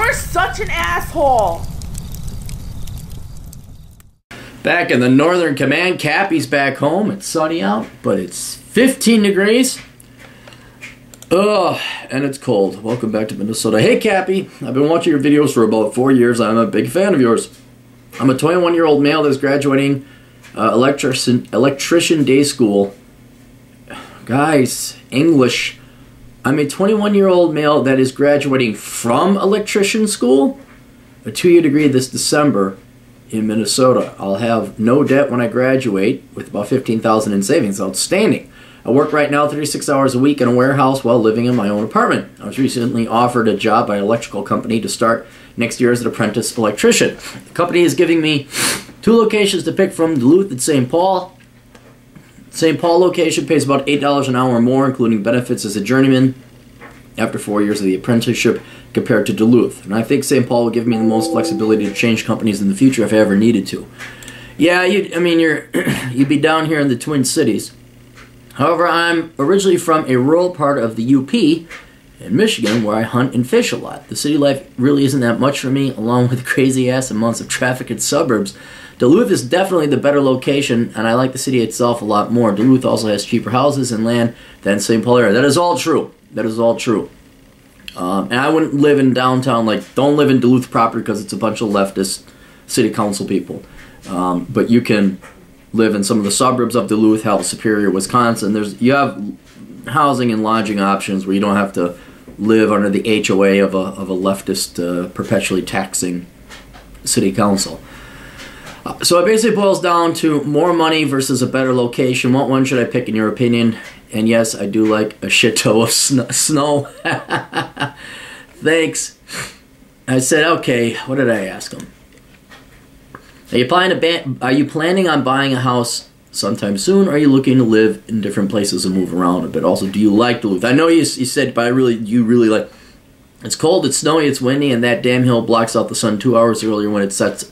You're such an asshole. Back in the Northern Command, Cappy's back home. It's sunny out, but it's 15 degrees. Ugh, and it's cold. Welcome back to Minnesota. Hey, Cappy. I've been watching your videos for about 4 years. I'm a big fan of yours. I'm a 21-year-old male that's graduating electrician day school. Guys, English. I'm a 21-year-old male that is graduating from electrician school, a 2-year degree this December in Minnesota. I'll have no debt when I graduate with about $15,000 in savings. Outstanding. I work right now 36 hours a week in a warehouse while living in my own apartment. I was recently offered a job by an electrical company to start next year as an apprentice electrician. The company is giving me 2 locations to pick from, Duluth and St. Paul. St. Paul location pays about $8 an hour more, including benefits as a journeyman after 4 years of the apprenticeship, compared to Duluth. And I think St. Paul will give me the most flexibility to change companies in the future if I ever needed to. Yeah, you'd be down here in the Twin Cities. However, I'm originally from a rural part of the UP in Michigan where I hunt and fish a lot. The city life really isn't that much for me, along with crazy-ass amounts of traffic in suburbs. Duluth is definitely the better location, and I like the city itself a lot more. Duluth also has cheaper houses and land than St. Paul area. That is all true. That is all true. And I wouldn't live in downtown, don't live in Duluth proper because it's a bunch of leftist city council people. But you can live in some of the suburbs of Duluth, hell, Superior, Wisconsin. You have housing and lodging options where you don't have to live under the HOA of a leftist, perpetually taxing city council. So it basically boils down to more money versus a better location. What one should I pick in your opinion? And yes, I do like a shit toe of snow. Thanks. I said, okay, what did I ask him? Are you planning on buying a house sometime soon, or are you looking to live in different places and move around a bit? Also, do you like Duluth? I know you said, but you really like. It's cold, it's snowy, it's windy, and that damn hill blocks out the sun 2 hours earlier when it sets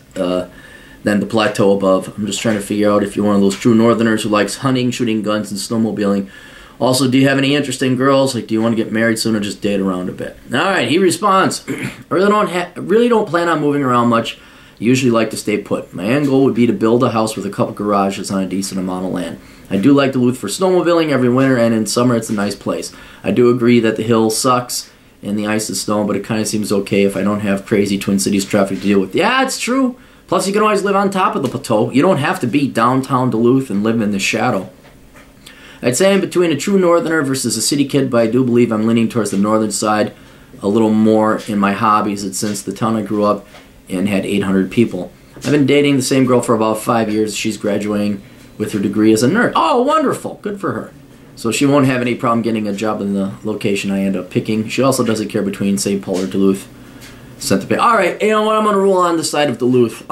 than the plateau above. I'm just trying to figure out if you're one of those true northerners who likes hunting, shooting guns, and snowmobiling. Also, do you have any interesting girls? Do you want to get married soon or just date around a bit? Alright, he responds, I really don't plan on moving around much. I usually like to stay put. My end goal would be to build a house with a couple garages on a decent amount of land. I do like Duluth for snowmobiling every winter, and in summer it's a nice place. I do agree that the hill sucks and the ice is snow, but it kind of seems okay if I don't have crazy Twin Cities traffic to deal with. Yeah, it's true. Plus, you can always live on top of the plateau. You don't have to be downtown Duluth and live in the shadow. I'd say I'm between a true northerner versus a city kid, but I do believe I'm leaning towards the northern side a little more in my hobbies since the town I grew up in had 800 people. I've been dating the same girl for about 5 years. She's graduating with her degree as a nurse. Oh, wonderful. Good for her. So she won't have any problem getting a job in the location I end up picking. She also doesn't care between St. Paul or Duluth. Alright, you know what? I'm going to rule on the side of Duluth.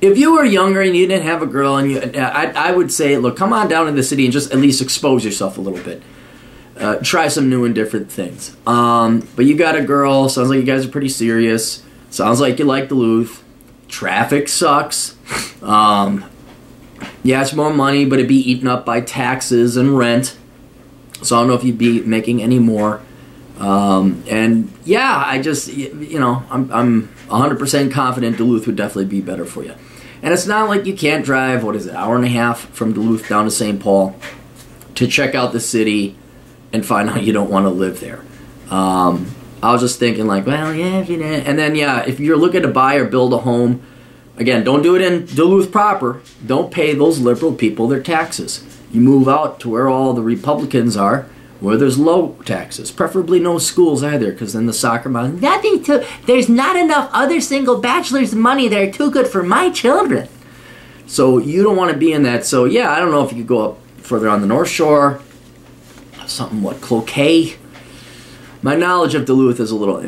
If you were younger and you didn't have a girl, and I would say, look, come on down to the city and just at least expose yourself a little bit. Try some new and different things. But you got a girl. Sounds like you guys are pretty serious. Sounds like you like Duluth. Traffic sucks. Yeah, it's more money, but it'd be eaten up by taxes and rent. So I don't know if you'd be making any more. And yeah, I'm 100% confident Duluth would definitely be better for you. And it's not like you can't drive, hour and a half from Duluth down to St. Paul to check out the city and find out you don't want to live there. I was just thinking well, yeah, and then yeah, if you're looking to buy or build a home, again, don't do it in Duluth proper. Don't pay those liberal people their taxes. You move out to where all the Republicans are, where there's low taxes, preferably no schools either, because then the soccer mom, there's not enough other single bachelors' money there too good for my children. So you don't want to be in that. So yeah, I don't know if you could go up further on the North Shore, something Cloquet. My knowledge of Duluth is a little,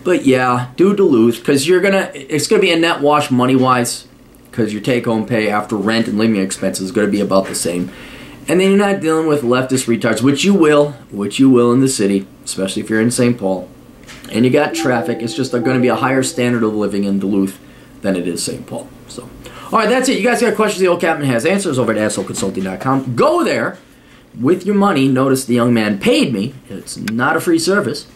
but yeah, do Duluth, because it's gonna be a net wash money-wise, because your take-home pay after rent and living expenses is gonna be about the same. And then you're not dealing with leftist retards, which you will in the city, especially if you're in St. Paul. And you got traffic. It's just going to be a higher standard of living in Duluth than it is St. Paul. So, all right, that's it. You guys got questions? The old captain has answers over at assholeconsulting.com. Go there with your money. Notice the young man paid me. It's not a free service.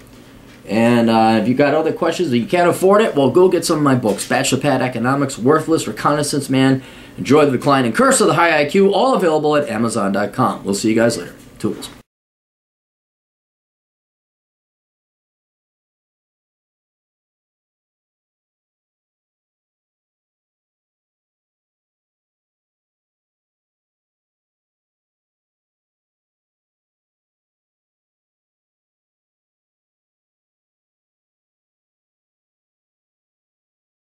And if you got other questions and you can't afford it, well, go get some of my books. Bachelor Pad Economics, Worthless, Reconnaissance Man, Enjoy the Decline, and Curse of the High IQ, all available at Amazon.com. We'll see you guys later. Toodles.